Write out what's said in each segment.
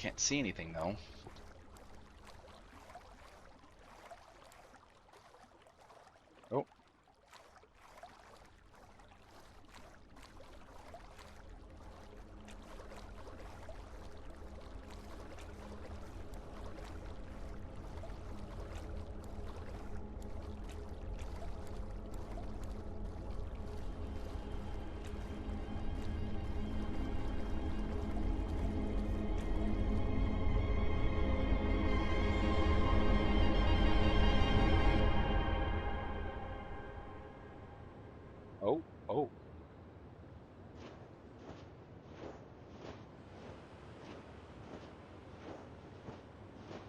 Can't see anything though. Oh. Oh. Oh.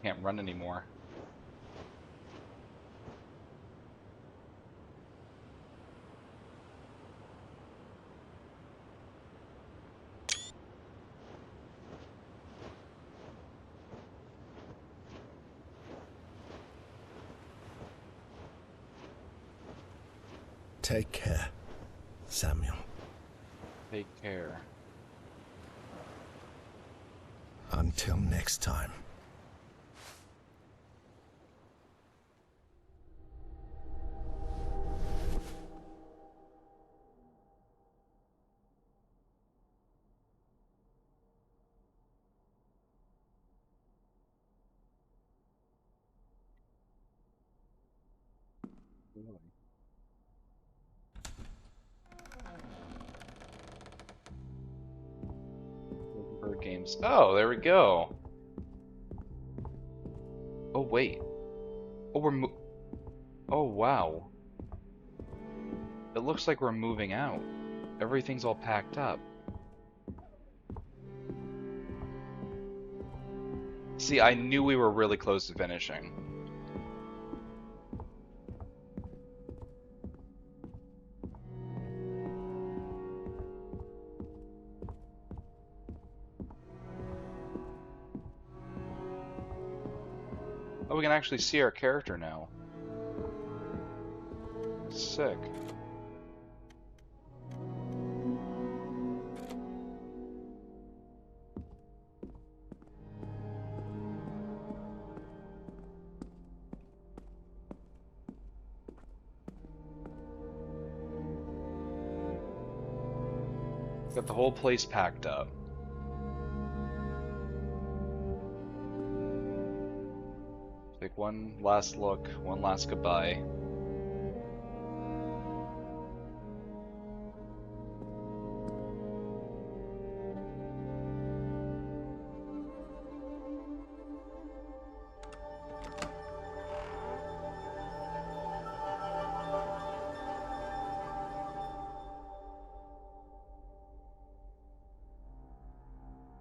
Can't run anymore. Take care, Samuel. Take care. Until next time. Really? Bird games. Oh, there we go. Oh wait. Oh, Oh wow. It looks like we're moving out. Everything's all packed up. See, I knew we were really close to finishing. Oh, we can actually see our character now. Sick. Got the whole place packed up. Take one last look, one last goodbye.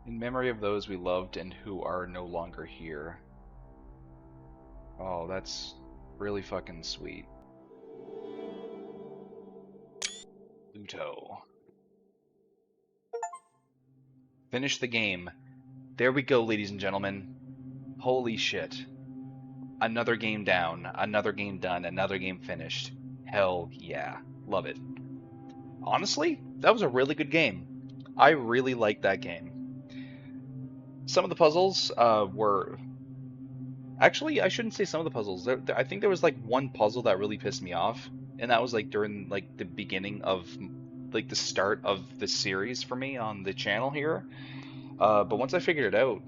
In memory of those we loved and who are no longer here. Oh, that's really fucking sweet. Luto. Finish the game. There we go, ladies and gentlemen. Holy shit. Another game down, another game done, another game finished. Hell yeah. Love it. Honestly, that was a really good game. I really liked that game. Some of the puzzles were... Actually, I shouldn't say some of the puzzles. I think there was like one puzzle that really pissed me off, and that was like during like the beginning of like the start of the series for me on the channel here. But once I figured it out,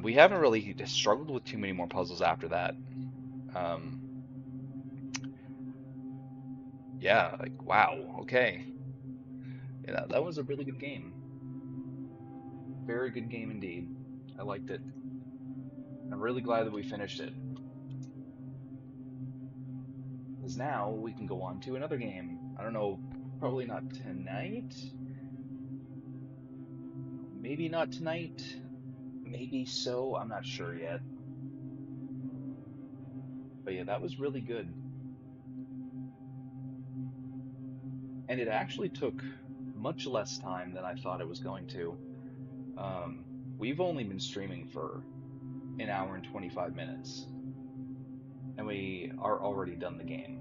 we haven't really struggled with too many more puzzles after that. Um, yeah, like wow, okay. Yeah, that was a really good game. Very good game indeed. I liked it. I'm really glad that we finished it. Because now we can go on to another game. I don't know, probably not tonight. Maybe not tonight. Maybe so. I'm not sure yet. But yeah, that was really good. And it actually took much less time than I thought it was going to. Um, we've only been streaming for an hour and 25 minutes. And we are already done the game.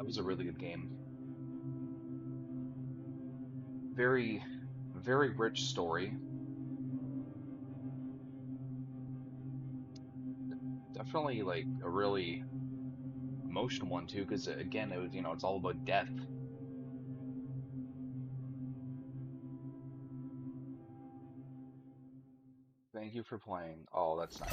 That was a really good game. Very, very rich story. Definitely like a really emotional one too, because again, it was, it's all about death. Thank you for playing. Oh, that's nice.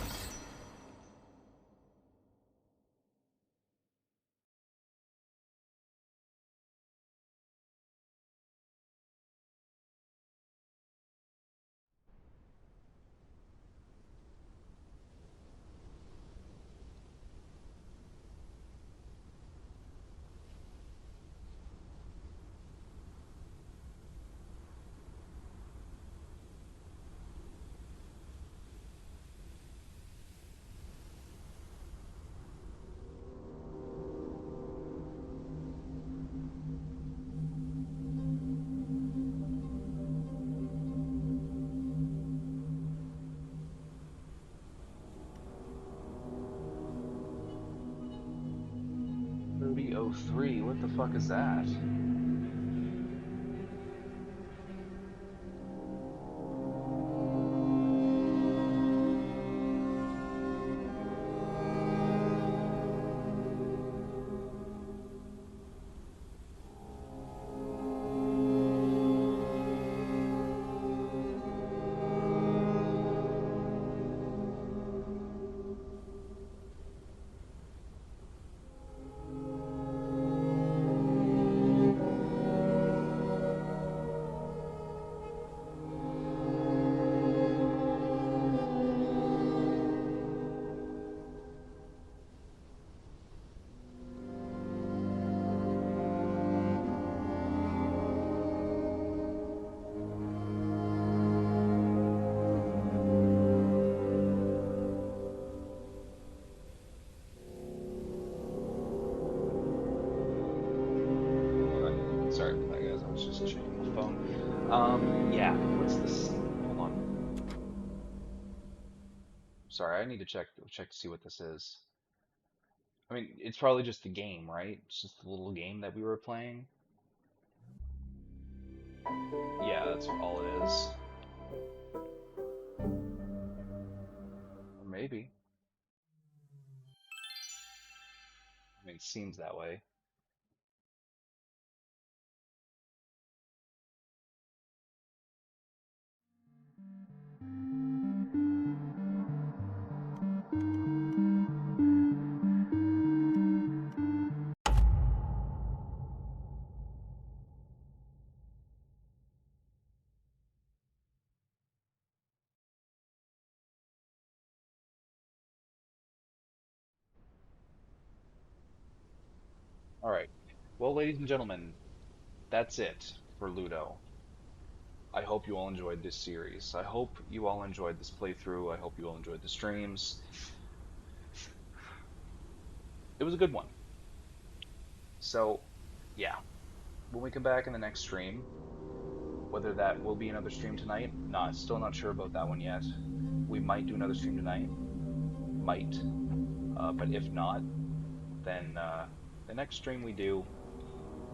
3003, what the fuck is that? Sorry about that, guys. I was just checking my phone. Yeah. What's this? Hold on. Sorry, I need to check to see what this is. I mean, it's probably just the game, right? It's just the little game that we were playing. Yeah, that's all it is. Or maybe. I mean, it seems that way. All right. Well, ladies and gentlemen, that's it for Ludo. I hope you all enjoyed this series. I hope you all enjoyed this playthrough. I hope you all enjoyed the streams. It was a good one. So, yeah, when we come back in the next stream, whether that will be another stream tonight, still not sure about that one yet. We might do another stream tonight, might. But if not, then the next stream we do,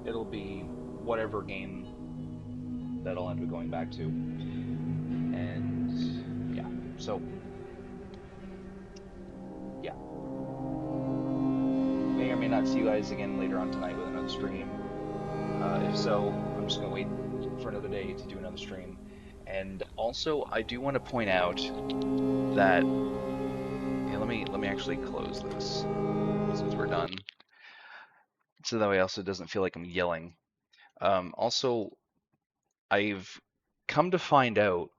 it'll be whatever game that I'll end up going back to. And yeah, so yeah, may or may not see you guys again later on tonight with another stream. If so, I'm just gonna wait for another day to do another stream. And also, I do want to point out that let me actually close this since we're done, so that way also it doesn't feel like I'm yelling. Also, I've come to find out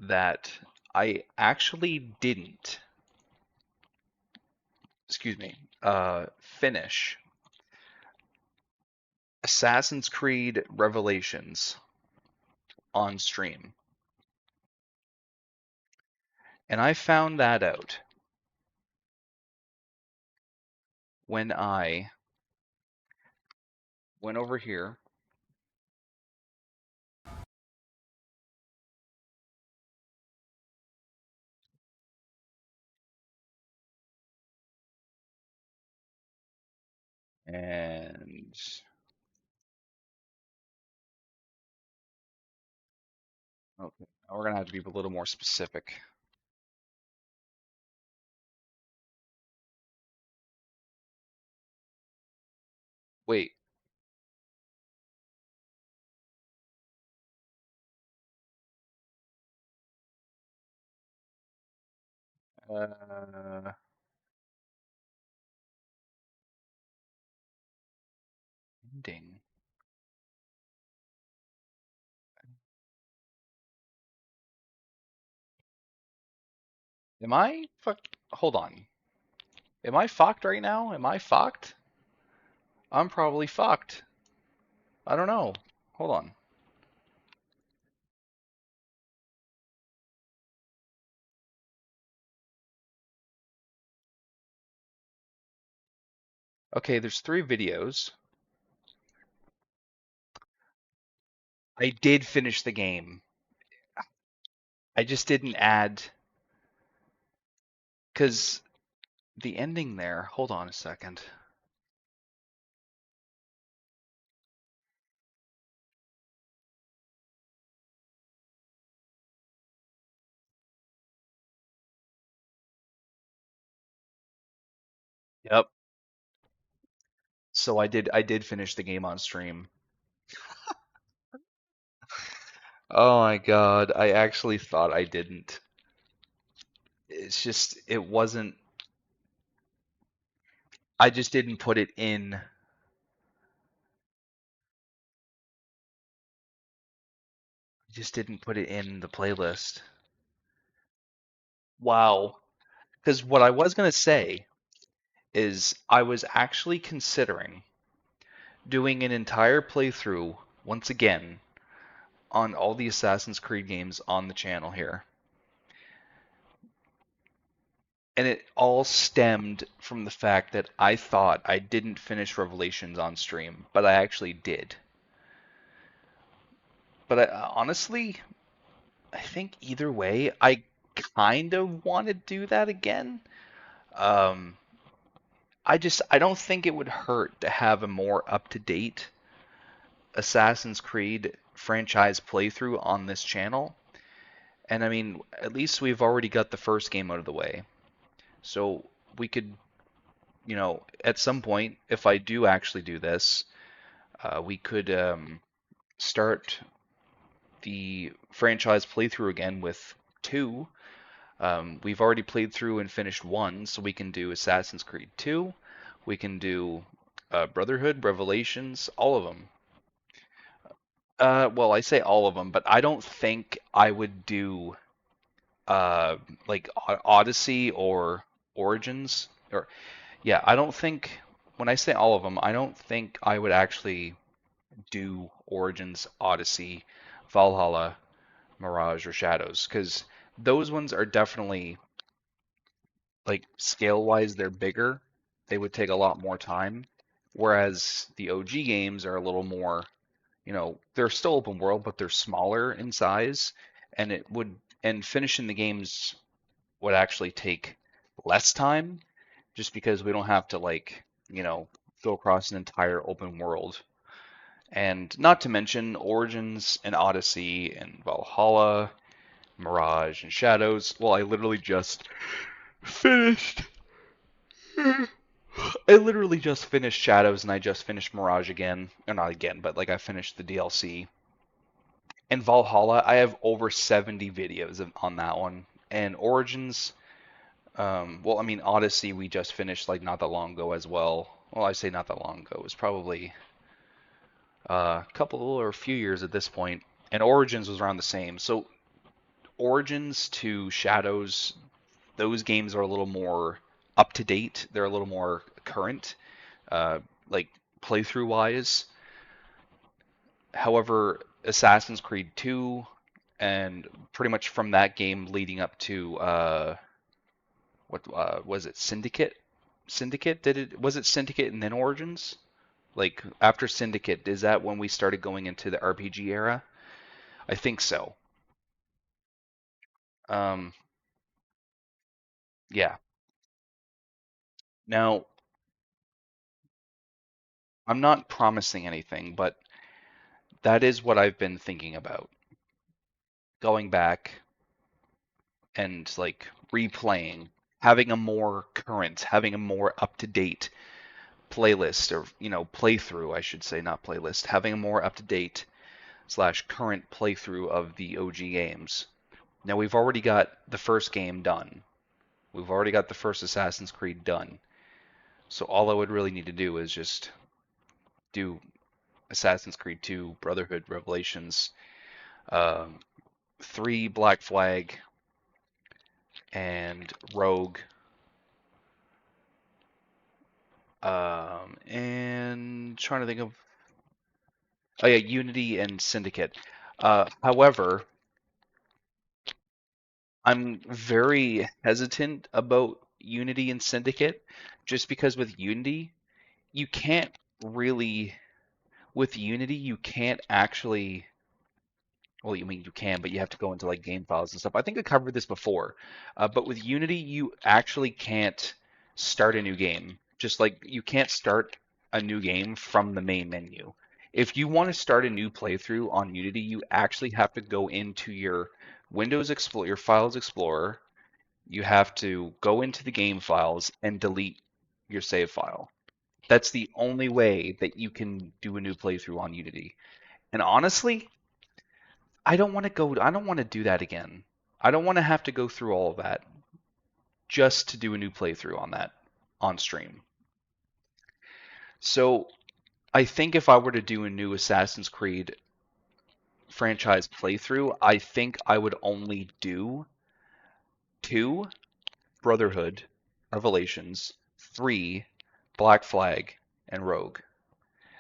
that I actually didn't, excuse me, finish Assassin's Creed Revelations on stream. And I found that out when I went over here And okay, now we're gonna have to be a little more specific. Wait, uh, ending. Am I fuck? Hold on. Am I fucked right now? Am I fucked? I'm probably fucked. I don't know. Hold on. Okay, there's three videos. I did finish the game. I just didn't add because the ending there. Hold on a second. Yep. So I did finish the game on stream. Oh my God, I actually thought I didn't. It's just it wasn't I just didn't put it in. I just didn't put it in the playlist. Wow. Because what I was gonna say is I was actually considering doing an entire playthrough once again on all the Assassin's Creed games on the channel here. And it all stemmed from the fact that I thought I didn't finish Revelations on stream, but I actually did. But honestly, I think either way, I kind of want to do that again. Um, I don't think it would hurt to have a more up to date Assassin's Creed franchise playthrough on this channel. And I mean, at least we've already got the first game out of the way. So we could, at some point, if I do actually do this, we could start the franchise playthrough again with two. We've already played through and finished one, so we can do Assassin's Creed 2. We can do Brotherhood, Revelations, all of them. Well, I say all of them, but I don't think I would do uh, like Odyssey or Origins. Or yeah, I don't think when I say all of them, I don't think I would actually do Origins, Odyssey, Valhalla, Mirage, or Shadows, because those ones are definitely like scale wise, they're bigger. They would take a lot more time. Whereas the OG games are a little more, they're still open world, but they're smaller in size, and and finishing the games would actually take less time, just because we don't have to go across an entire open world. And not to mention Origins and Odyssey and Valhalla, Mirage and Shadows. Well, I literally just finished. I literally just finished Shadows and I just finished Mirage again. Or not again, but like I finished the DLC. And Valhalla, I have over 70 videos on that one. And Origins, well, I mean, Odyssey, we just finished like not that long ago as well. Well, I say not that long ago. It was probably a couple or a few years at this point. And Origins was around the same. So Origins to Shadows, those games are a little more up to date. They're a little more current, uh, like playthrough wise. However, Assassin's Creed 2 and pretty much from that game leading up to what was it? Syndicate? Syndicate? Did it was it Syndicate and then Origins? Like after Syndicate, is that when we started going into the RPG era? I think so. Um, yeah. Now, I'm not promising anything, but that is what I've been thinking about. Going back and like replaying, having a more current, having a more up-to-date playlist or playthrough, I should say, not playlist, having a more up-to-date slash current playthrough of the OG games. Now we've already got the first game done. We've already got the first Assassin's Creed done. So all I would really need to do is just do Assassin's Creed 2, Brotherhood, Revelations, um, 3, Black Flag, and Rogue, and trying to think of, oh yeah, Unity and Syndicate. However, I'm very hesitant about Unity and Syndicate, just because with Unity, you can't really, with Unity, you can't actually, well, you mean you can, but you have to go into like game files and stuff. I think I covered this before, but with Unity, you actually can't start a new game. Just like you can't start a new game from the main menu. If you want to start a new playthrough on Unity, you actually have to go into your Windows Explorer, your Files Explorer. You have to go into the game files and delete your save file. That's the only way that you can do a new playthrough on Unity. And honestly, I don't want to do that again. I don't want to have to go through all of that just to do a new playthrough on that on stream. So I think if I were to do a new Assassin's Creed franchise playthrough, I think I would only do 2, Brotherhood, Revelations, 3, Black Flag, and Rogue.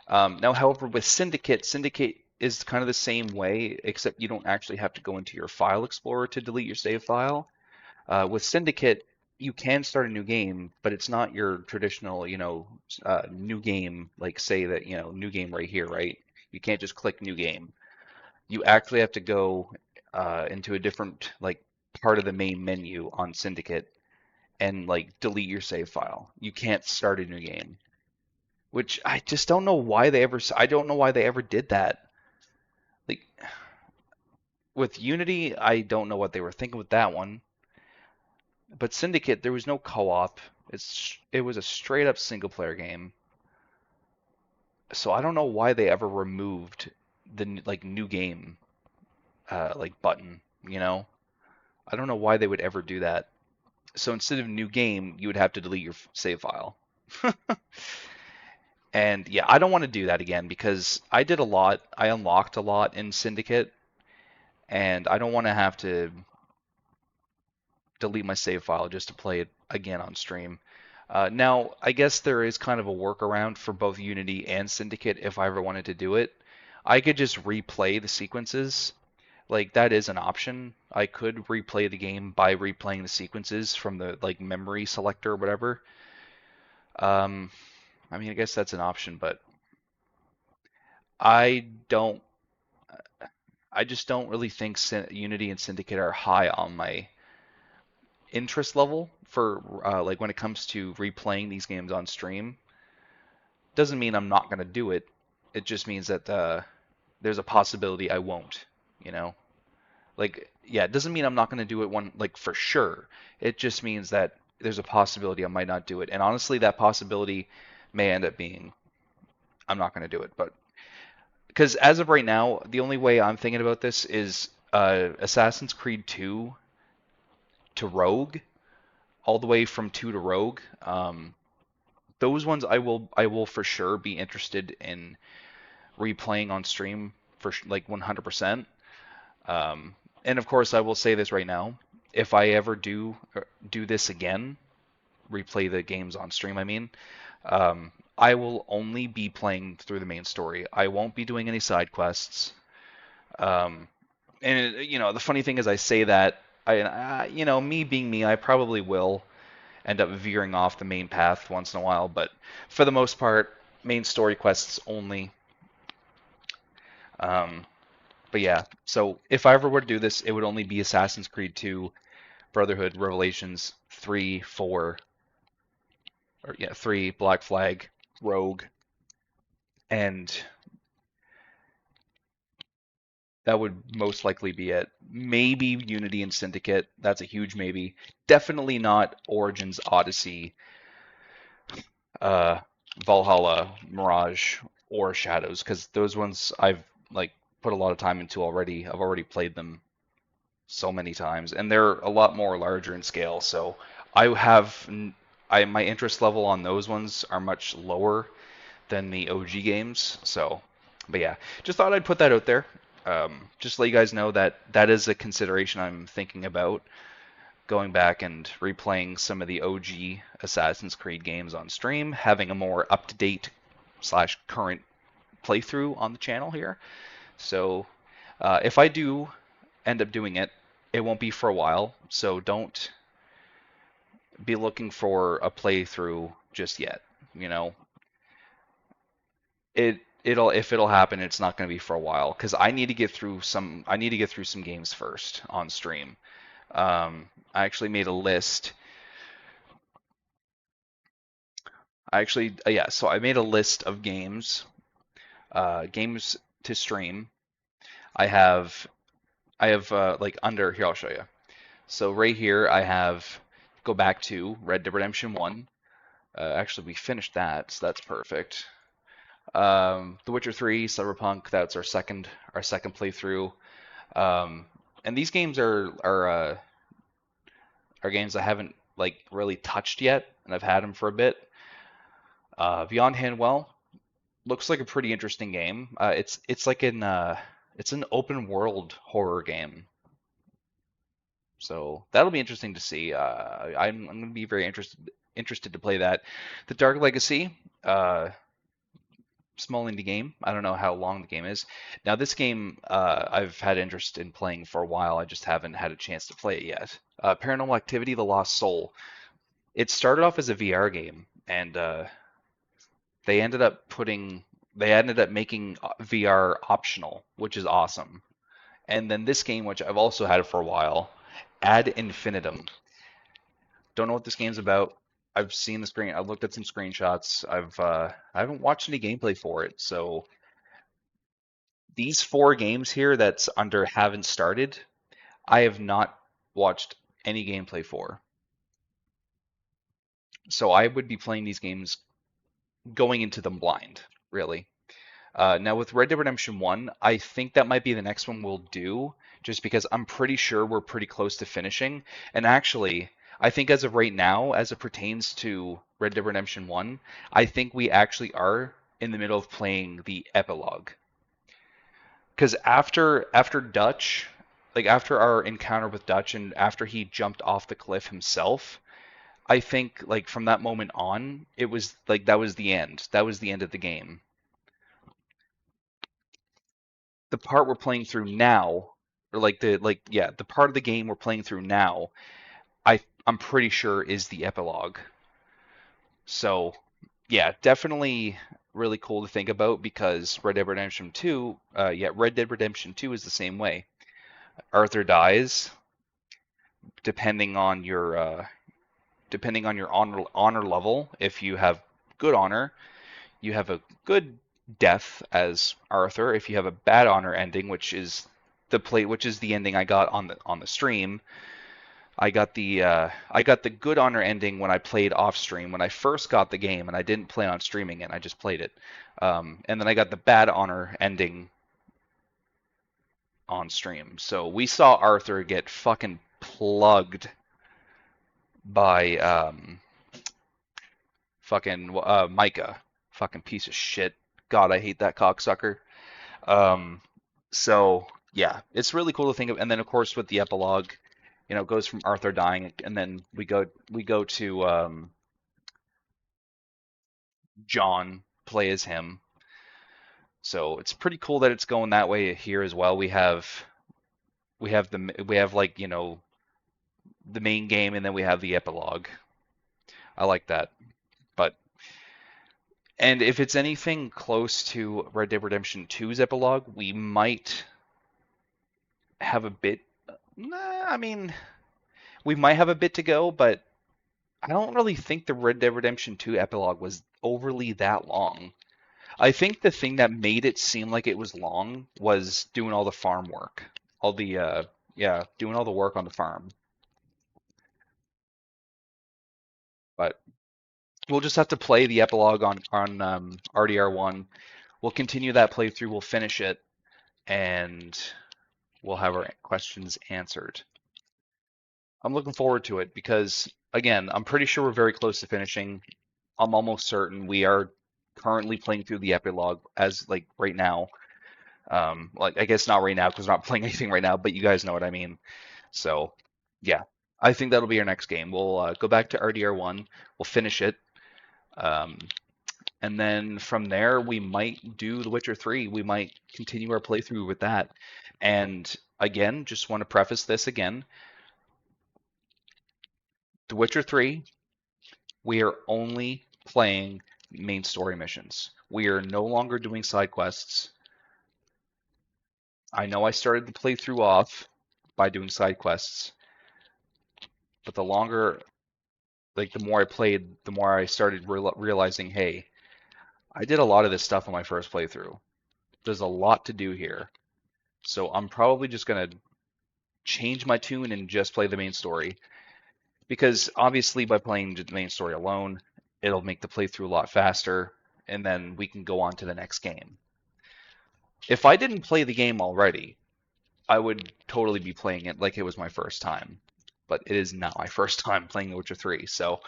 Now, however, with Syndicate, Syndicate is kind of the same way, except you don't actually have to go into your file explorer to delete your save file. With Syndicate, you can start a new game, but it's not your traditional, new game, like say that, new game right here, right? You can't just click new game. You actually have to go into a different, like, part of the main menu on Syndicate and, like, delete your save file. You can't start a new game, which I just don't know why I don't know why they ever did that. Like, with Unity, I don't know what they were thinking with that one. But Syndicate, there was no co-op. It was a straight up single player game. So I don't know why they ever removed the like new game like button, you know? I don't know why they would ever do that. So instead of new game, you would have to delete your save file. And yeah, I don't want to do that again because I did a lot. I unlocked a lot in Syndicate, and I don't want to have to delete my save file just to play it again on stream. Now, I guess there is kind of a workaround for both Unity and Syndicate if I ever wanted to do it. I could just replay the sequences. Like that is an option. I could replay the game by replaying the sequences from the like memory selector or whatever. Um, I mean, I guess that's an option, but I don't. I just don't really think Unity and Syndicate are high on my interest level for like when it comes to replaying these games on stream. Doesn't mean I'm not gonna do it. It just means that there's a possibility I won't. You know, like yeah, it doesn't mean I'm not gonna do it one like for sure. It just means that there's a possibility I might not do it. And honestly, that possibility may end up being I'm not gonna do it. But because as of right now, the only way I'm thinking about this is Assassin's Creed 2 to Rogue, all the way from 2 to Rogue. Those ones I will for sure be interested in replaying on stream for like 100%. And of course, I will say this right now: if I ever do this again, replay the games on stream, I mean, I will only be playing through the main story. I won't be doing any side quests. Um, and the funny thing is, I say that me being me, I probably will end up veering off the main path once in a while, but for the most part, main story quests only. Um, but yeah, so if I ever were to do this, it would only be Assassin's Creed 2, Brotherhood, Revelations, 3, 4, or yeah, 3, Black Flag, Rogue, and that would most likely be it. Maybe Unity and Syndicate. That's a huge maybe. Definitely not Origins, Odyssey, uh, Valhalla, Mirage, or Shadows, because those ones I've like put a lot of time into already. I've already played them so many times, and they're a lot more larger in scale. So I have my interest level on those ones are much lower than the OG games. So, but yeah, just thought I'd put that out there. Just let you guys know that that is a consideration I'm thinking about, going back and replaying some of the OG Assassin's Creed games on stream, having a more up-to-date slash current playthrough on the channel here. So if I do end up doing it, it won't be for a while. So don't be looking for a playthrough just yet. You know, it'll if it'll happen, it's not going to be for a while because I need to get through some games first on stream. I actually made a list. Yeah, so I made a list of games to stream. I have like under here. I'll show you. So right here I have go back to Red Dead Redemption 1. Actually, we finished that, so that's perfect. The Witcher 3, Cyberpunk. That's our second playthrough. Um, and these games are games I haven't like really touched yet, and I've had them for a bit. Beyond Handwell looks like a pretty interesting game. It's an open world horror game, so that'll be interesting to see. I'm going to be very interested to play that. The Dark Legacy, small indie game. I don't know how long the game is. Now this game I've had interest in playing for a while. I just haven't had a chance to play it yet. Paranormal Activity: The Lost Soul. It started off as a VR game, and they ended up putting they ended up making VR optional, which is awesome. And then this game, which I've also had for a while, Ad Infinitum. Don't know what this game's about. I've seen the screen. I've looked at some screenshots. I haven't watched any gameplay for it. So these four games here that's under haven't started, I have not watched any gameplay for. So I would be playing these games going into them blind, really. Now with Red Dead Redemption 1, I think that might be the next one we'll do, just because I'm pretty sure we're pretty close to finishing. And actually, I think as of right now, as it pertains to Red Dead Redemption 1, I think we actually are in the middle of playing the epilogue. Because after Dutch, like after our encounter with Dutch and after he jumped off the cliff himself, I think like from that moment on, it was like that was the end. That was the end of the game. The part we're playing through now, or the part of the game we're playing through now, I'm pretty sure is the epilogue. So yeah, definitely really cool to think about because Red Dead Redemption 2, Red Dead Redemption 2 is the same way. Arthur dies depending on your honor level. If you have good honor, you have a good death as Arthur. If you have a bad honor ending, which is the ending I got on the stream, I got the good honor ending when I played off stream when I first got the game, and I didn't play on streaming it. I just played it, and then I got the bad honor ending on stream. So we saw Arthur get fucking plugged by fucking Micah, fucking piece of shit. God, I hate that cocksucker. Um, so yeah, it's really cool to think of. And then of course with the epilogue, it goes from Arthur dying, and then we go to John play as him. So it's pretty cool that it's going that way here as well. We have like the main game, and then we have the epilogue. I like that. But and if it's anything close to Red Dead Redemption 2's epilogue, we might have a bit. Nah, I mean, we might have a bit to go, but I don't really think the Red Dead Redemption 2 epilogue was overly that long. I think the thing that made it seem like it was long was doing all the farm work. All the yeah, doing all the work on the farm. But we'll just have to play the epilogue on RDR1. We'll continue that playthrough, we'll finish it, and we'll have our questions answered. I'm looking forward to it because again, I'm pretty sure we're very close to finishing. I'm almost certain we are currently playing through the epilogue as like right now. Like I guess not right now because we're not playing anything right now, but you guys know what I mean. So yeah, I think that'll be our next game. We'll go back to RDR1. We'll finish it, um, and then from there we might do The Witcher 3. We might continue our playthrough with that. And again, just want to preface this again. The Witcher 3, we are only playing main story missions. We are no longer doing side quests. I know I started the playthrough off by doing side quests, but the longer, like the more I played, the more I started realizing, hey, I did a lot of this stuff on my first playthrough. There's a lot to do here. So I'm probably just going to change my tune and just play the main story. Because obviously by playing the main story alone, it'll make the playthrough a lot faster, and then we can go on to the next game. If I didn't play the game already, I would totally be playing it like it was my first time. But it is not my first time playing The Witcher 3. So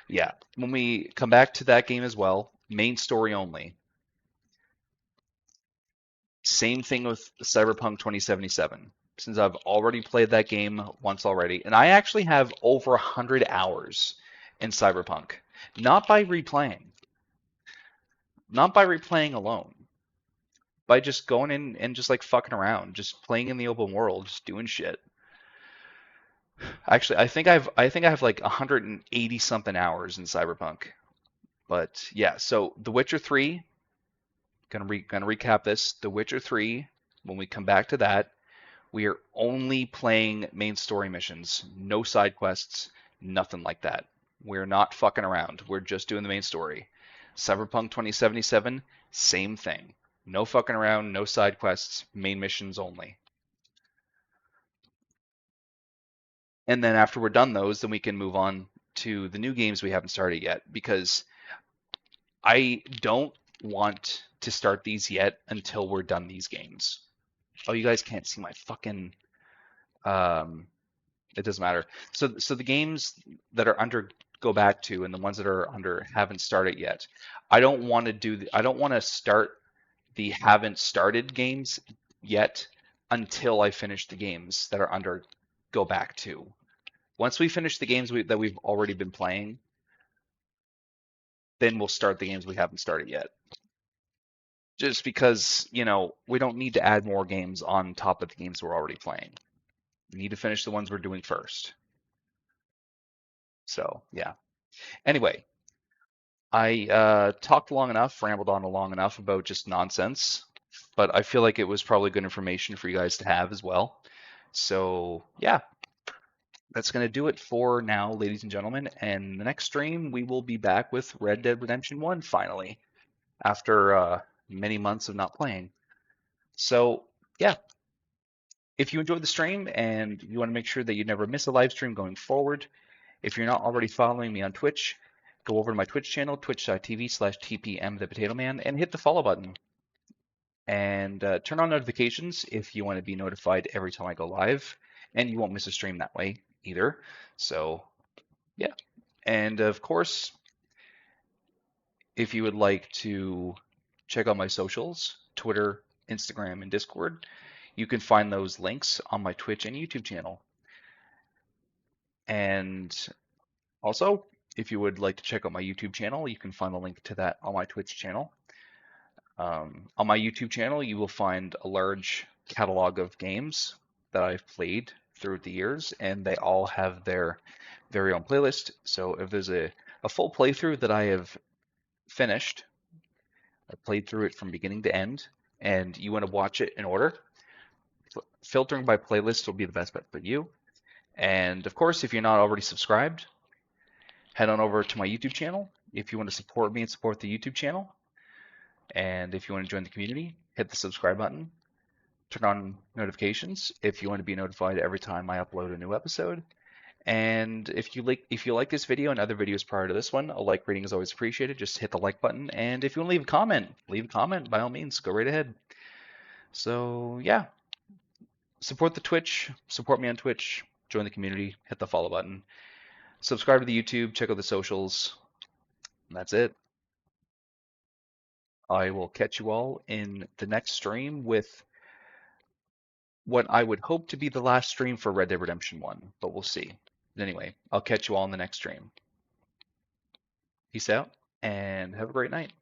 yeah, when we come back to that game as well, main story only. Same thing with Cyberpunk 2077. Since I've already played that game once already, and I actually have over 100 hours in Cyberpunk. Not by replaying. Not by replaying alone. By just going in and just like fucking around, just playing in the open world, just doing shit. Actually, I think I have like 180 something hours in Cyberpunk. But yeah, so The Witcher 3, gonna recap this. The Witcher 3, when we come back to that, we are only playing main story missions, no side quests, nothing like that. We're not fucking around. We're just doing the main story. Cyberpunk 2077, same thing. No fucking around, no side quests, main missions only. And then after we're done those, then we can move on to the new games we haven't started yet because I don't want to start these yet until we're done these games. Oh, you guys can't see my fucking um it doesn't matter. So the games that are under go back to and the ones that are under haven't started yet. I don't want to start the haven't started games yet until I finish the games that are under go back to. Once we finish the games that we've already been playing, then we'll start the games we haven't started yet. Just because, we don't need to add more games on top of the games we're already playing. We need to finish the ones we're doing first. So, yeah. Anyway, I talked long enough, rambled on long enough about just nonsense, but I feel like it was probably good information for you guys to have as well. So, yeah, that's going to do it for now, ladies and gentlemen. And the next stream, we will be back with Red Dead Redemption 1 finally, after many months of not playing. So, yeah, if you enjoyed the stream and you want to make sure that you never miss a live stream going forward, if you're not already following me on Twitch, go over to my Twitch channel, twitch.tv/TPMThePotatoMan, and hit the follow button. And turn on notifications if you want to be notified every time I go live, and you won't miss a stream that way either. So, yeah. And of course, if you would like to check out my socials, Twitter, Instagram, and Discord, you can find those links on my Twitch and YouTube channel. And also, if you would like to check out my YouTube channel, you can find the link to that on my Twitch channel. On my YouTube channel, you will find a large catalog of games that I've played throughout the years, and they all have their very own playlist. So if there's a full playthrough that I have finished, I played through it from beginning to end, and you want to watch it in order, filtering by playlist will be the best bet for you. And of course, if you're not already subscribed, head on over to my YouTube channel if you want to support me and support the YouTube channel. And if you want to join the community, hit the subscribe button, turn on notifications if you want to be notified every time I upload a new episode. And if you like this video and other videos prior to this one, a like rating is always appreciated. Just hit the like button. And if you want to leave a comment, by all means, go right ahead. So yeah, support the Twitch, support me on Twitch, join the community, hit the follow button, subscribe to the YouTube, check out the socials. And that's it. I will catch you all in the next stream with what I would hope to be the last stream for Red Dead Redemption 1, but we'll see. Anyway, I'll catch you all in the next stream. Peace out and have a great night.